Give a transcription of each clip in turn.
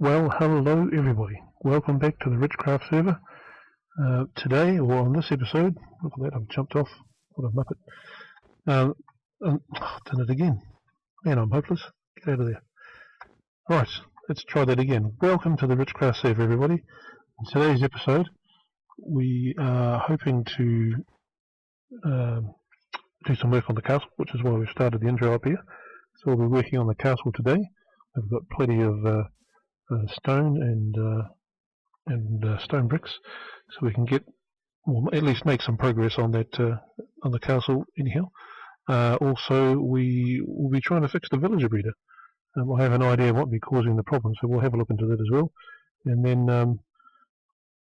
Well, hello everybody. Welcome back to the Richcraft server. Today, or on this episode, look at that, I've jumped off. What a muppet. Done it again. Man, I'm hopeless. Get out of there. Right, let's try that again. Welcome to the Richcraft server, everybody. In today's episode, we are hoping to do some work on the castle, which is why we've started the intro up here. So we'll be working on the castle today. We've got plenty of stone and stone bricks, so we can get, or at least make some progress on that on the castle anyhow. Also, we will be trying to fix the villager breeder. I have an idea of what will be causing the problem, so we'll have a look into that as well, and then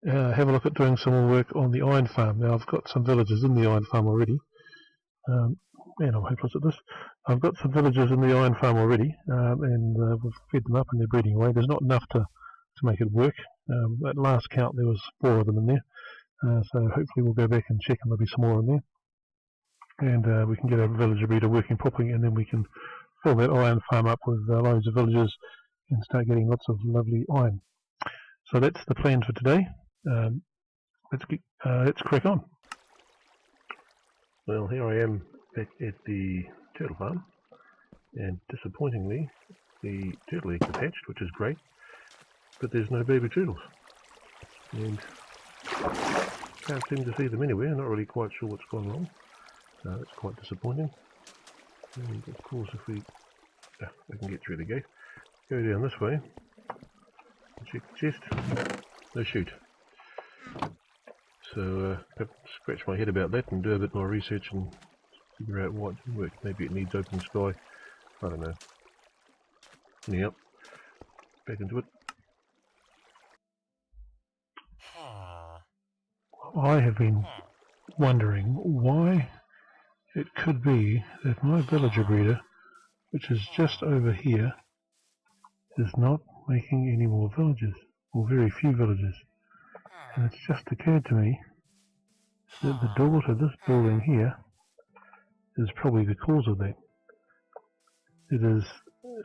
have a look at doing some more work on the iron farm. Now I've got some villagers in the iron farm already. Man, I'm hopeless at this. I've got some villagers in the iron farm already, and we've fed them up and they're breeding away. There's not enough to make it work. At last count there was 4 of them in there, so hopefully we'll go back and check and there'll be some more in there, and we can get our villager breeder working properly, and then we can fill that iron farm up with loads of villagers and start getting lots of lovely iron. So that's the plan for today. Let's crack on. Well, here I am back at the turtle farm, and disappointingly the turtle eggs have hatched, which is great, but there's no baby turtles, and can't seem to see them anywhere. Not really quite sure what's gone wrong. That's quite disappointing. And of course, if we can get through the gate, go down this way, check the chest, no shoot. So I'll scratch my head about that and do a bit more research and figure out what can work. Maybe it needs open sky. I don't know. Anyhow, back into it. I have been wondering why it could be that my villager breeder, which is just over here, is not making any more villagers, or very few villagers. And it's just occurred to me that the door to this building here is probably the cause of that. It has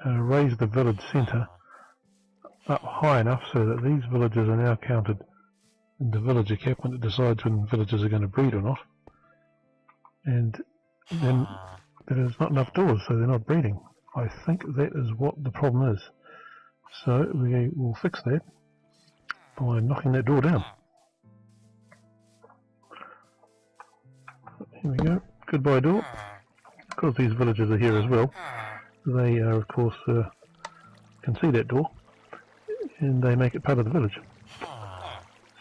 raised the village centre up high enough so that these villagers are now counted in the villager cap when it decides when villagers are going to breed or not. And then there's not enough doors, so they're not breeding. I think that is what the problem is. So we will fix that by knocking that door down. Here we go. Goodbye door. Because these villagers are here as well, they of course can see that door, and they make it part of the village.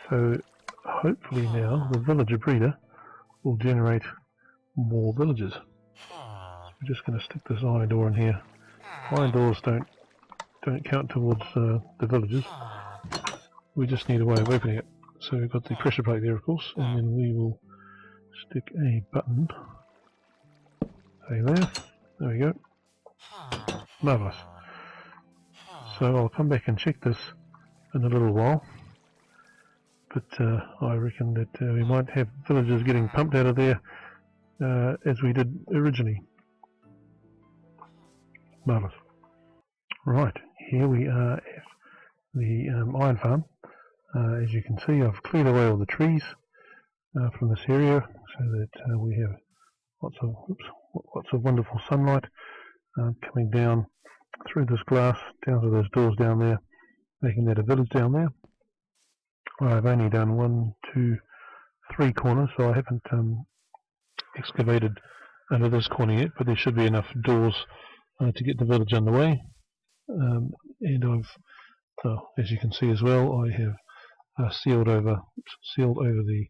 So hopefully now the villager breeder will generate more villagers. We're just going to stick this iron door in here. Iron doors don't count towards the villagers. We just need a way of opening it. So we've got the pressure plate there, of course, and then we will stick a button. There we go. Marvellous. So I'll come back and check this in a little while, but I reckon that we might have villagers getting pumped out of there as we did originally. Marvellous. Right, here we are at the iron farm. As you can see, I've cleared away all the trees from this area so that we have lots of wonderful sunlight coming down through this glass down to those doors down there, making that a village down there. I've only done 1, 2, 3 corners, so I haven't excavated under this corner yet, but there should be enough doors to get the village underway. And as you can see as well, I have sealed over the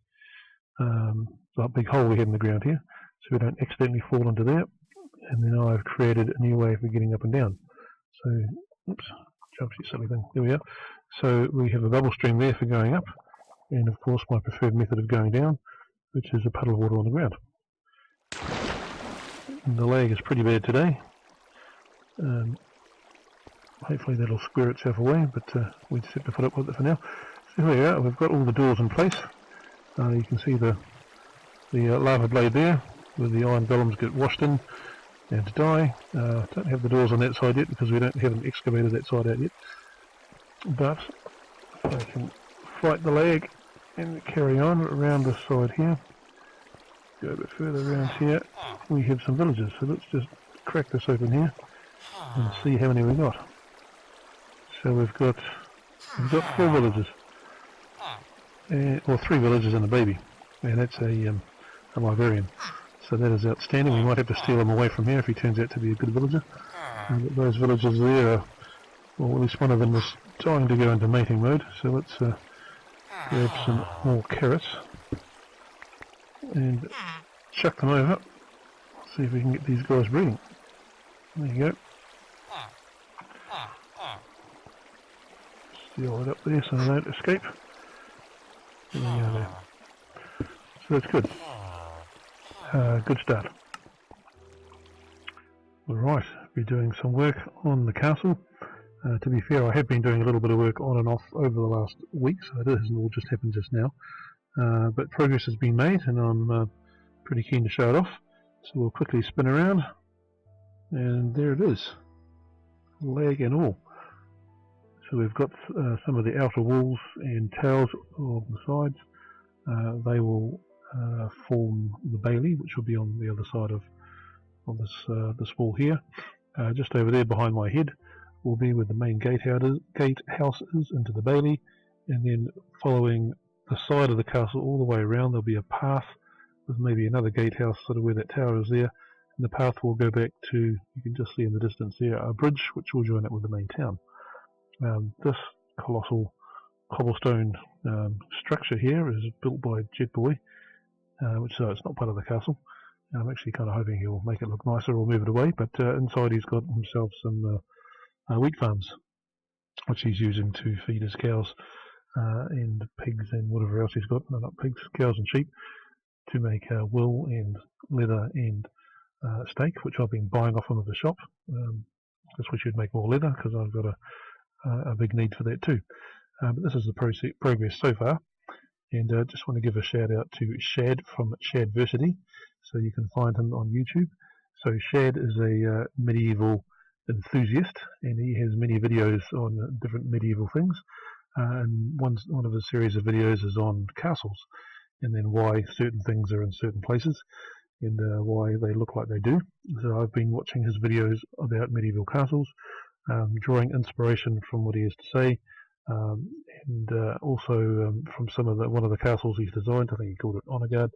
that big hole we have in the ground here, so we don't accidentally fall into there. And then I've created a new way for getting up and down. So, oops, jump you silly thing. There we are. So we have a bubble stream there for going up, and of course my preferred method of going down, which is a puddle of water on the ground. And the lag is pretty bad today. Hopefully that'll square itself away, but we just have to put up with it for now. So here we are. We've got all the doors in place. You can see the lava blade there, where the iron golems get washed in and die. Don't have the doors on that side yet because we haven't excavated that side out yet. but I can fight the lag and carry on around this side here. Go a bit further around here. We have some villages, so let's just crack this open here and see how many we got. So we've got 4 villages, or 3 villages and a baby, and that's a librarian. So that is outstanding. We might have to steal him away from here if he turns out to be a good villager. But those villagers there are, well, at least one of them is trying to go into mating mode, so let's grab some more carrots and chuck them over. See if we can get these guys breeding. There you go. Steal it up there so they don't escape. There we go there. So that's good. Good start. Alright, we're doing some work on the castle. To be fair, I have been doing a little bit of work on and off over the last week, so this hasn't all just happened just now. But progress has been made, and I'm pretty keen to show it off. So we'll quickly spin around, and there it is. Lag and all. So we've got some of the outer walls and towers on the sides. They will form the bailey, which will be on the other side of this wall here. Just over there behind my head will be where the main gatehouse is into the bailey, and then following the side of the castle all the way around there'll be a path with maybe another gatehouse sort of where that tower is there, and the path will go back to, you can just see in the distance there, a bridge which will join up with the main town. This colossal cobblestone structure here is built by Jetboy, which it's not part of the castle. I'm actually kind of hoping he'll make it look nicer or move it away, but inside he's got himself some wheat farms, which he's using to feed his cows and pigs and whatever else he's got. No, not pigs, cows and sheep, to make wool and leather and steak, which I've been buying off him at the shop. Guess we should make more leather because I've got a big need for that too. But this is the progress so far, and just want to give a shout out to Shad from Shadversity, so you can find him on YouTube. So Shad is a medieval enthusiast, and he has many videos on different medieval things, and one of his series of videos is on castles, and then why certain things are in certain places, and why they look like they do. So I've been watching his videos about medieval castles, drawing inspiration from what he has to say, and also from one of the castles he's designed. I think he called it Honor Guard.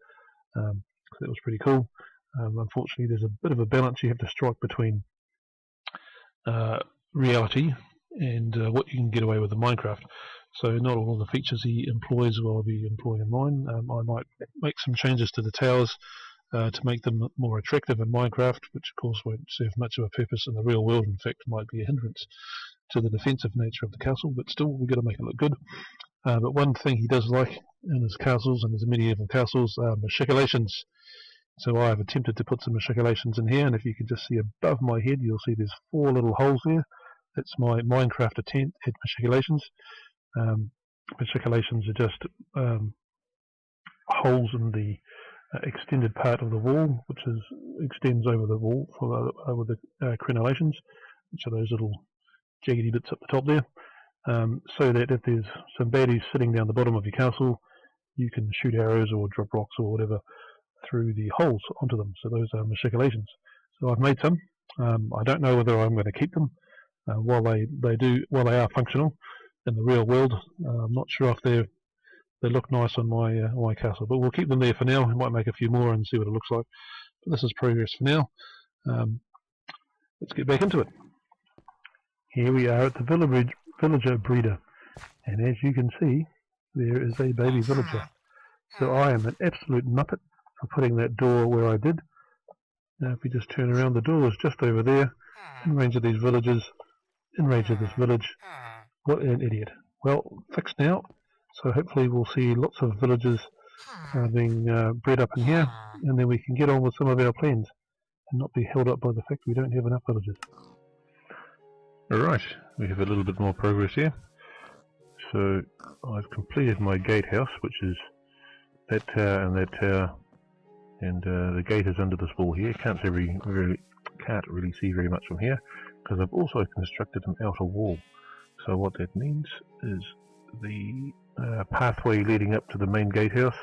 So that was pretty cool. Unfortunately, there's a bit of a balance you have to strike between reality and what you can get away with in Minecraft. So not all of the features he employs will I be employing in mine. I might make some changes to the towers to make them more attractive in Minecraft, which of course won't serve much of a purpose in the real world. In fact, might be a hindrance to the defensive nature of the castle, but still we've got to make it look good. But one thing he does like in his castles and his medieval castles are machicolations. So I've attempted to put some machicolations in here, and if you can just see above my head, you'll see there's 4 little holes there. That's my Minecraft attempt at machicolations. Machicolations are just holes in the extended part of the wall, which extends over the wall over the crenellations, which are those little jaggedy bits up the top there, so that if there's some baddies sitting down the bottom of your castle, you can shoot arrows or drop rocks or whatever through the holes onto them. So those are machicolations. So I've made some. I don't know whether I'm going to keep them while they are functional in the real world. I'm not sure if they look nice on my castle, but we'll keep them there for now. We might make a few more and see what it looks like. But this is progress for now. Let's get back into it. Here we are at the villager breeder, and as you can see, there is a baby villager. So I am an absolute muppet for putting that door where I did. Now if we just turn around, the door is just over there, in range of these villagers, in range of this village. What an idiot. Well, fixed now, so hopefully we'll see lots of villagers being bred up in here, and then we can get on with some of our plans and not be held up by the fact we don't have enough villagers. Alright, we have a little bit more progress here. So I've completed my gatehouse, which is that tower and that tower, and the gate is under this wall here. Can't really see very much from here, because I've also constructed an outer wall. So what that means is the pathway leading up to the main gatehouse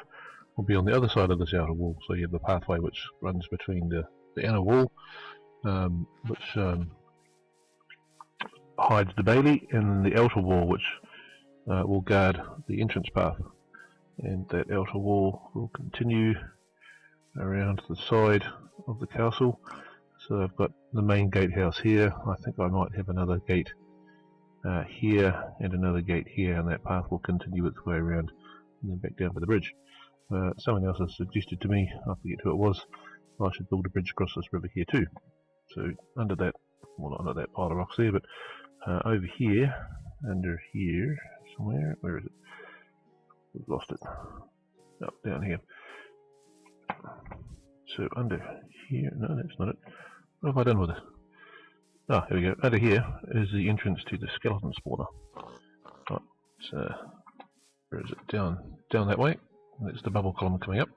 will be on the other side of this outer wall. So you have the pathway which runs between the inner wall, which hides the bailey, and the outer wall which will guard the entrance path. And that outer wall will continue around the side of the castle. So I've got the main gatehouse here. I think I might have another gate here and another gate here, and that path will continue its way around and then back down to the bridge. Someone else has suggested to me, I forget who it was, I should build a bridge across this river here too. So under that, well, not under that pile of rocks there, but over here, under here somewhere, where is it? We've lost it. Up, down here. So under here, no, that's not it. What have I done with it? Ah, here we go. Under here is the entrance to the skeleton spawner. Right, so where is it? Down that way. That's the bubble column coming up.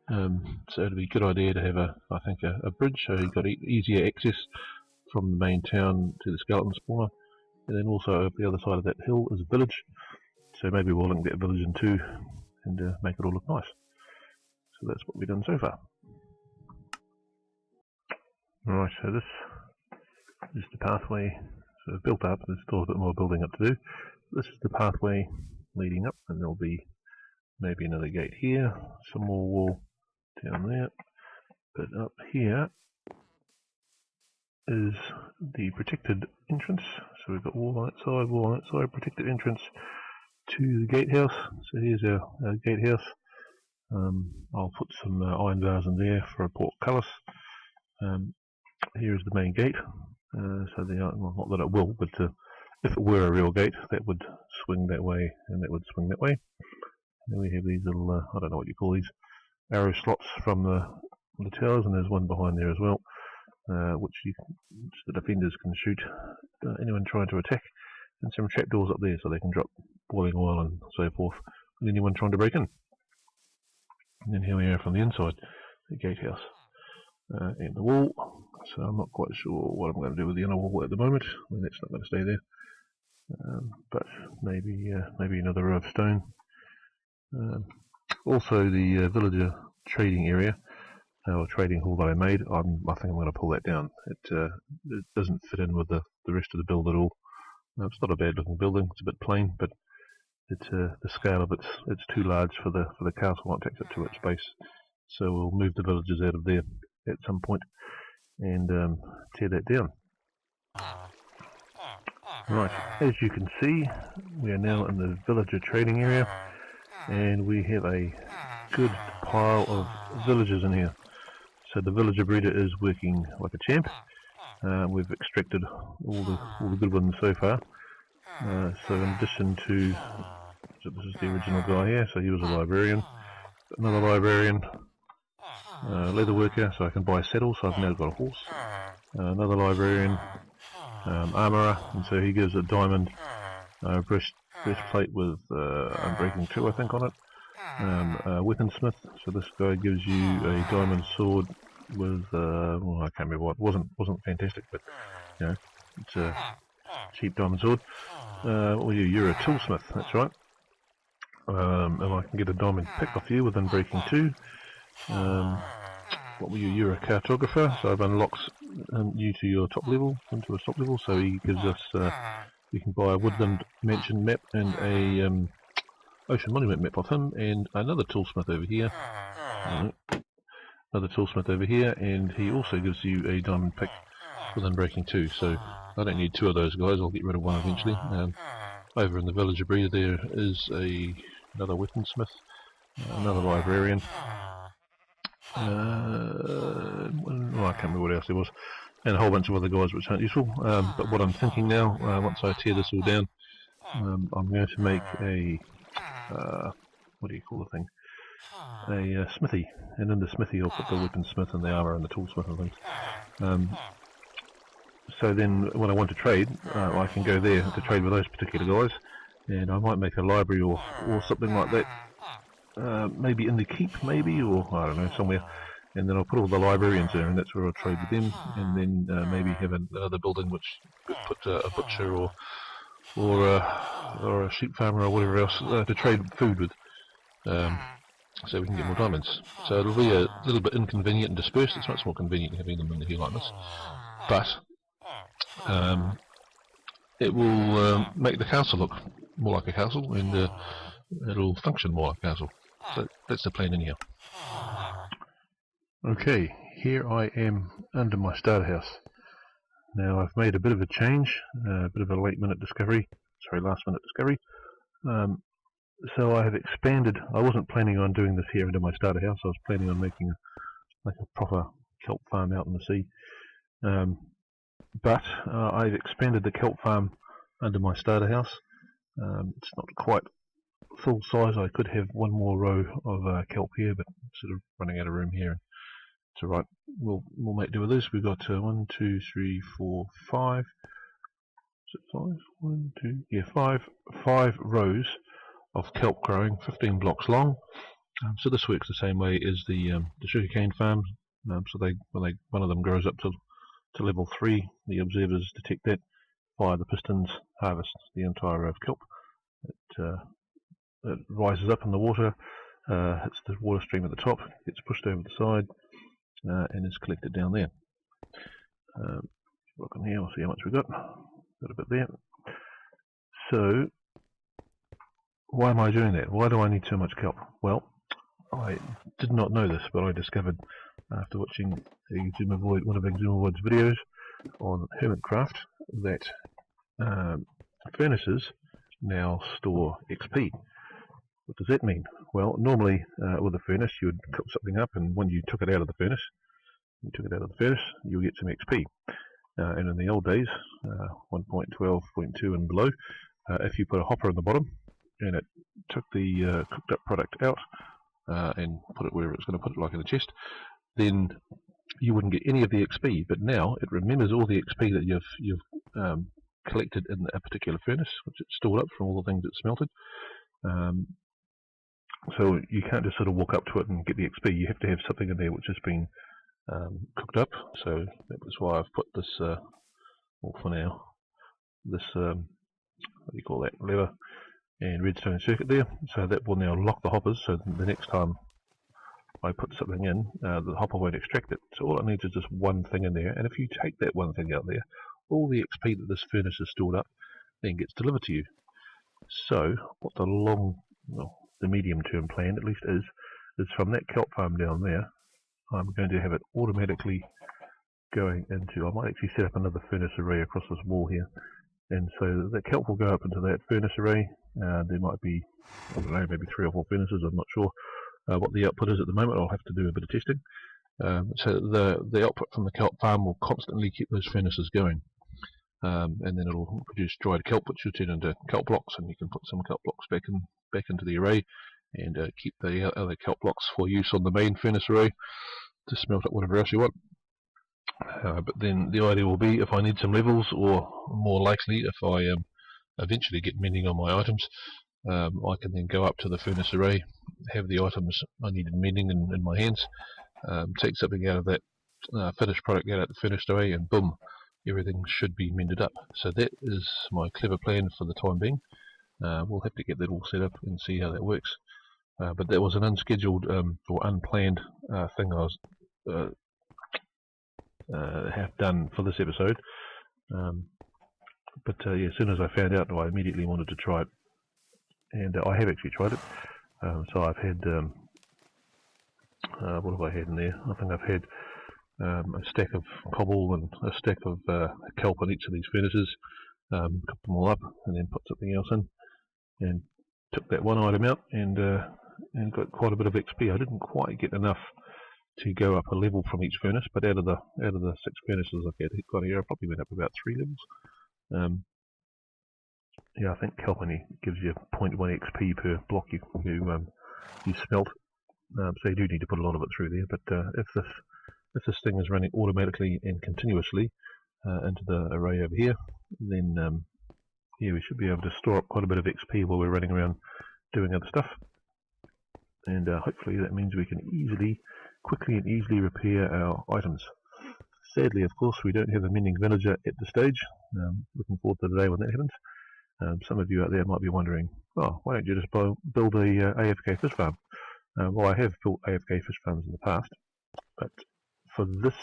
So it'd be a good idea to have I think a bridge, so you've got easier access from the main town to the skeleton spawner. And then also over the other side of that hill is a village. So maybe we'll link that village in two and make it all look nice. So that's what we've done so far. Right, so this is the pathway sort of built up. There's still a bit more building up to do. This is the pathway leading up, and there'll be maybe another gate here, some more wall down there. But up here is the protected entrance. So we've got wall on that side, protected entrance to the gatehouse. So here's our gatehouse. I'll put some iron bars in there for a portcullis. Here is the main gate. So well, not that it will, but if it were a real gate, that would swing that way and that would swing that way. And then we have these little, I don't know what you call these, arrow slots from the towers, and there's one behind there as well, which the defenders can shoot anyone trying to attack, and some trapdoors up there so they can drop boiling oil and so forth with anyone trying to break in. And then here we are from the inside, the gatehouse and the wall. So I'm not quite sure what I'm going to do with the inner wall at the moment. I mean, that's not going to stay there, but maybe another row of stone. Also the villager trading area, or trading hall that I made, I think I'm going to pull that down. It doesn't fit in with the rest of the build at all. It's not a bad looking building, it's a bit plain, but it's the scale of it's too large for the castle. It takes up too much space. So we'll move the villagers out of there at some point and tear that down. Right, as you can see, we are now in the villager trading area, and we have a good pile of villagers in here. So the villager breeder is working like a champ. We've extracted all the good ones so far. So in addition to, this is the original guy here, so he was a librarian, another librarian, leather worker, so I can buy saddles, so I've now got a horse, another librarian, armourer, and so he gives a diamond breastplate with Unbreaking 2 I think on it, weaponsmith, so this guy gives you a diamond sword with, well, I can't remember what, wasn't fantastic, but you know, it's a cheap diamond sword. Well, you're a toolsmith, that's right. And I can get a diamond pick off you with Unbreaking 2. What were you? You're a cartographer, so I've unlocked you to your top level, into a top level, so he gives us, we can buy a woodland mansion map and a ocean monument map off him, and another toolsmith over here. Another toolsmith over here, and he also gives you a diamond pick with Unbreaking 2, so I don't need two of those guys, I'll get rid of one eventually. Over in the villager breeder there is another weaponsmith, another librarian, well, I can't remember what else there was, and a whole bunch of other guys which aren't useful. But what I'm thinking now, once I tear this all down, I'm going to make a, what do you call the thing? A smithy, and in the smithy I'll put the weaponsmith and the armour and the toolsmith and things. So then when I want to trade, I can go there to trade with those particular guys, and I might make a library or something like that, maybe in the keep maybe, or I don't know, somewhere, and then I'll put all the librarians there, and that's where I'll trade with them, and then maybe have another building which could put a butcher or or a sheep farmer or whatever else to trade food with, so we can get more diamonds. So it'll be a little bit inconvenient and dispersed. It's much more convenient having them in here like this, but it will make the castle look more like a castle, and it'll function more like a castle. So that's the plan anyhow. Okay, here I am under my starter house. Now I've made a bit of a change, a bit of a last minute discovery. So I have expanded. I wasn't planning on doing this here under my starter house. I was planning on making a proper kelp farm out in the sea. But I've expanded the kelp farm under my starter house. It's not quite full size. I could have one more row of kelp here, but I'm sort of running out of room here. So right, we'll make do with this. We've got 1, 2, 3, 4, 5. Is it 5? 1, 2, yeah, 5 rows of kelp growing, 15 blocks long. So this works the same way as the sugarcane farm. So when one of them grows up to level 3, the observers detect that, fire the pistons, harvest the entire row of kelp. It rises up in the water, hits the water stream at the top, gets pushed over the side, and is collected down there. Look in here, we'll see how much we've got. Got a bit there. So, why am I doing that? Why do I need so much kelp? Well, I did not know this, but I discovered after watching one of Exumavoid's videos on Hermitcraft that furnaces now store XP. What does that mean? Well, normally with a furnace you would cook something up, and when you took it out of the furnace, you'll get some XP. And in the old days, 1.12.2 and below, if you put a hopper in the bottom and it took the cooked up product out and put it where it's going to put it, like in a chest, then you wouldn't get any of the XP. But now it remembers all the XP that you've collected in a particular furnace, which it's stored up from all the things it smelted. So you can't just sort of walk up to it and get the XP. You have to have something in there which has been cooked up. So that's why I've put this, well, for now, this what do you call that, lever and redstone circuit there. So that will now lock the hoppers. So the next time I put something in, the hopper won't extract it. So all it needs is just one thing in there. And if you take that one thing out there, all the XP that this furnace has stored up then gets delivered to you. So what the medium-term plan at least is from that kelp farm down there, I'm going to have it automatically going into, I might actually set up another furnace array across this wall here, and so the kelp will go up into that furnace array. There might be, I don't know, maybe 3 or 4 furnaces. I'm not sure what the output is at the moment. I'll have to do a bit of testing. So the output from the kelp farm will constantly keep those furnaces going, and then it'll produce dried kelp, which will turn into kelp blocks, and you can put some kelp blocks back into the array, and keep the other kelp blocks for use on the main furnace array to smelt up whatever else you want. But then the idea will be, if I need some levels, or more likely if I eventually get mending on my items, I can then go up to the furnace array, have the items I need mending in my hands, take something out of that finished product out of the furnace array, and boom, everything should be mended up. So that is my clever plan for the time being. We'll have to get that all set up and see how that works. But that was an unscheduled or unplanned thing I was have done for this episode. But yeah, as soon as I found out, I immediately wanted to try it, and I have actually tried it. So I've had what have I had in there? I think I've had a stack of cobble and a stack of kelp in each of these furnaces. Cooked them all up and then put something else in, and took that one item out and got quite a bit of XP. I didn't quite get enough to go up a level from each furnace, but out of the 6 furnaces I've got here, I probably went up about 3 levels. Yeah, I think kelp only gives you 0.1 XP per block you smelt, so you do need to put a lot of it through there. But if this thing is running automatically and continuously into the array over here, then yeah, we should be able to store up quite a bit of XP while we're running around doing other stuff. And hopefully that means we can quickly and easily repair our items. Sadly, of course, we don't have a mending villager at this stage. Looking forward to the day when that happens. Some of you out there might be wondering, oh, why don't you just build a AFK fish farm? Well, I have built AFK fish farms in the past, but for this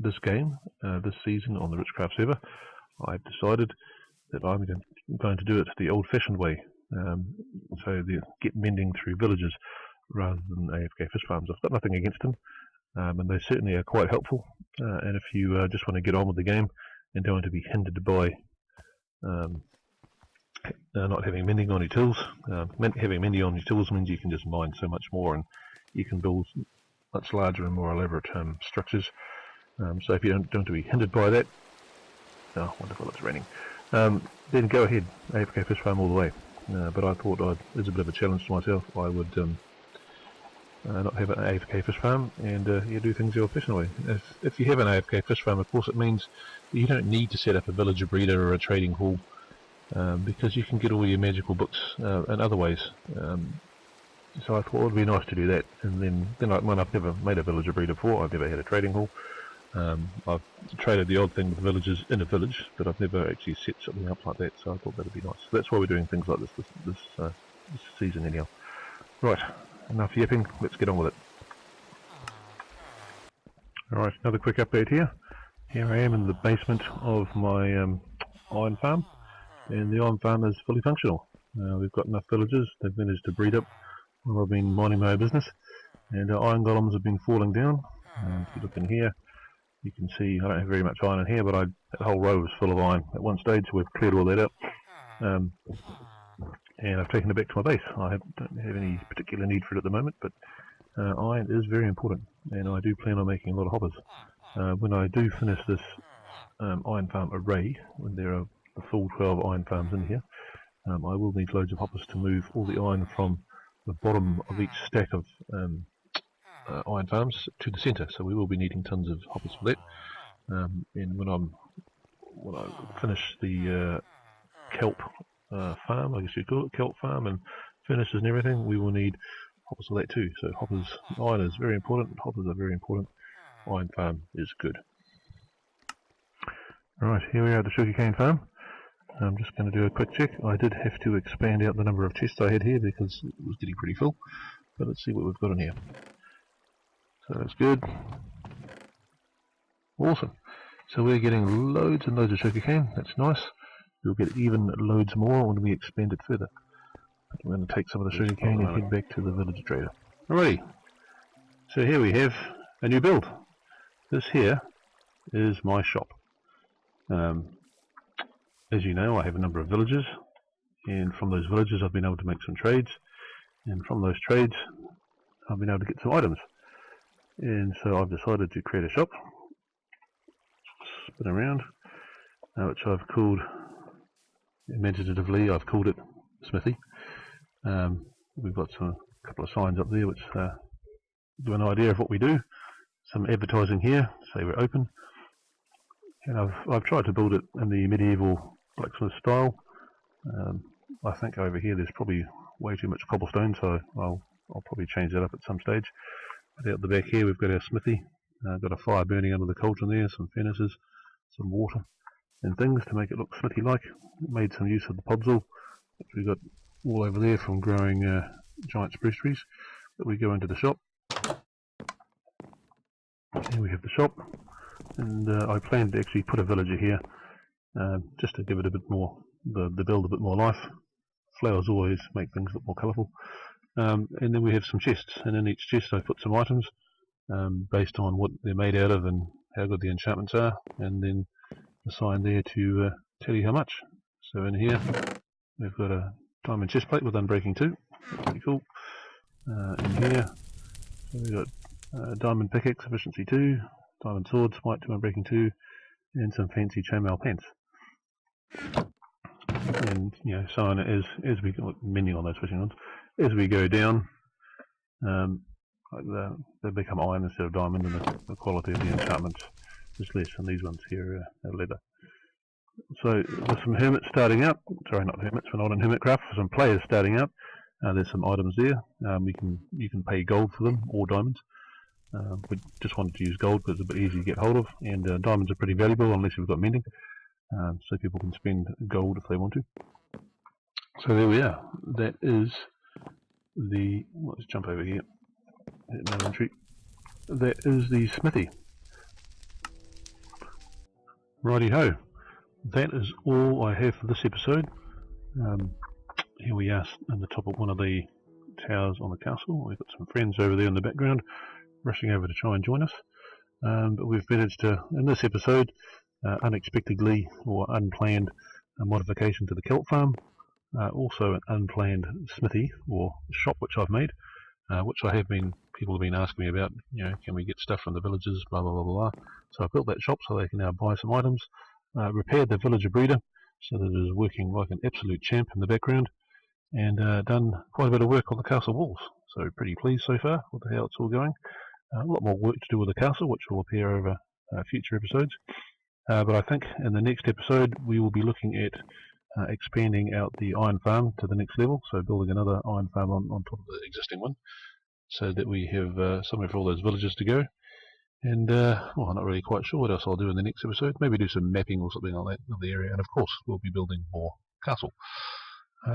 this game, this season on the Richcraft server, I've decided that I'm going to do it the old-fashioned way. So get mending through villages rather than AFK fish farms. I've got nothing against them, and they certainly are quite helpful. And if you just want to get on with the game and don't want to be hindered by not having mending on your tools, having mending on your tools means you can just mine so much more, and you can build much larger and more elaborate structures. So if you don't want to be hindered by that, oh wonderful, it's raining, then go ahead, AFK fish farm all the way. But I thought as a bit of a challenge to myself, I would not have an AFK fish farm and you do things the old-fashioned way. If you have an AFK fish farm, of course it means that you don't need to set up a villager breeder or a trading hall, because you can get all your magical books in other ways. So I thought it would be nice to do that. And then when I've never made a villager breeder before, I've never had a trading hall. I've traded the odd thing with villagers in a village, but I've never actually set something up like that, so I thought that would be nice. So that's why we're doing things like this season anyhow. Right, enough yipping, let's get on with it. Alright, another quick update here. Here I am in the basement of my iron farm, and the iron farm is fully functional. We've got enough villagers, they've managed to breed up while I've been minding my own business, and iron golems have been falling down. If you look in here, you can see I don't have very much iron in here, but that whole row was full of iron at one stage. We've cleared all that up, and I've taken it back to my base. I don't have any particular need for it at the moment, but iron is very important, and I do plan on making a lot of hoppers. When I do finish this iron farm array, when there are the full 12 iron farms in here, I will need loads of hoppers to move all the iron from the bottom of each stack of iron farms to the centre, so we will be needing tons of hoppers for that. And when I finish the kelp farm, I guess you call it, kelp farm, and furnaces and everything, we will need hoppers for that too. So hoppers, iron is very important, hoppers are very important, iron farm is good. Right, here we are at the sugarcane farm. I'm just going to do a quick check. I did have to expand out the number of chests I had here because it was getting pretty full, but let's see what we've got in here. So that's good. Awesome. So we're getting loads and loads of sugarcane. That's nice. We'll get even loads more when we expand it further. We're going to take some of the sugarcane and head back to the village trader. Alrighty. So here we have a new build. This here is my shop. As you know, I have a number of villages, and from those villages I've been able to make some trades, and from those trades I've been able to get some items. And so I've decided to create a shop, spin around, which I've called, imaginatively, I've called it Smithy. We've got a couple of signs up there which give an idea of what we do. Some advertising here, say we're open. And I've tried to build it in the medieval blacksmith style. I think over here there's probably way too much cobblestone, so I'll probably change that up at some stage. But out the back here we've got our smithy, got a fire burning under the cauldron there, some furnaces, some water and things to make it look smithy-like. Made some use of the podzol, which we've got all over there from growing giant spruce trees, that we go into the shop. Here we have the shop, and I plan to actually put a villager here, just to give it a bit more, the build a bit more life. Flowers always make things look more colourful. And then we have some chests, and in each chest I put some items based on what they're made out of and how good the enchantments are, and then a sign there to tell you how much. So in here we've got a diamond chest plate with Unbreaking 2, pretty cool. In here so we've got diamond pickaxe efficiency 2, diamond sword smite 2 Unbreaking 2, and some fancy chainmail pants. And so on as we go, mending on those fishing rods. As we go down, they become iron instead of diamond, and the quality of the enchantments is less, and these ones here are leather. So there's some hermits starting up. Sorry, not hermits. We're not in Hermitcraft. For some players starting up, there's some items there. You can pay gold for them or diamonds. We just wanted to use gold because it's a bit easy to get hold of, and diamonds are pretty valuable unless you've got mending. so people can spend gold if they want to. So there we are. That is the, let's jump over here, no entry. That is the smithy. Righty ho, that is all I have for this episode. Here we are in the top of one of the towers on the castle. We've got some friends over there in the background rushing over to try and join us. But we've managed to, in this episode, unexpectedly or unplanned, a modification to the kelp farm. Also an unplanned smithy or shop which I've made, which people have been asking me about. You know, can we get stuff from the villages? Blah blah blah blah. So I built that shop so they can now buy some items. Repaired the villager breeder so that it is working like an absolute champ in the background, and done quite a bit of work on the castle walls. So pretty pleased so far with how it's all going. A lot more work to do with the castle, which will appear over future episodes. But I think in the next episode we will be looking at expanding out the iron farm to the next level, so building another iron farm on top of the existing one, so that we have somewhere for all those villagers to go. And well, I'm not really quite sure what else I'll do in the next episode. Maybe do some mapping or something like that of the area, and of course we'll be building more castle.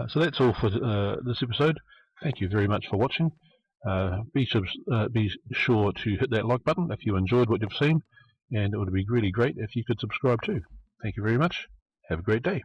So that's all for this episode. Thank you very much for watching. Be sure to hit that like button if you enjoyed what you've seen, and it would be really great if you could subscribe too. Thank you very much. Have a great day.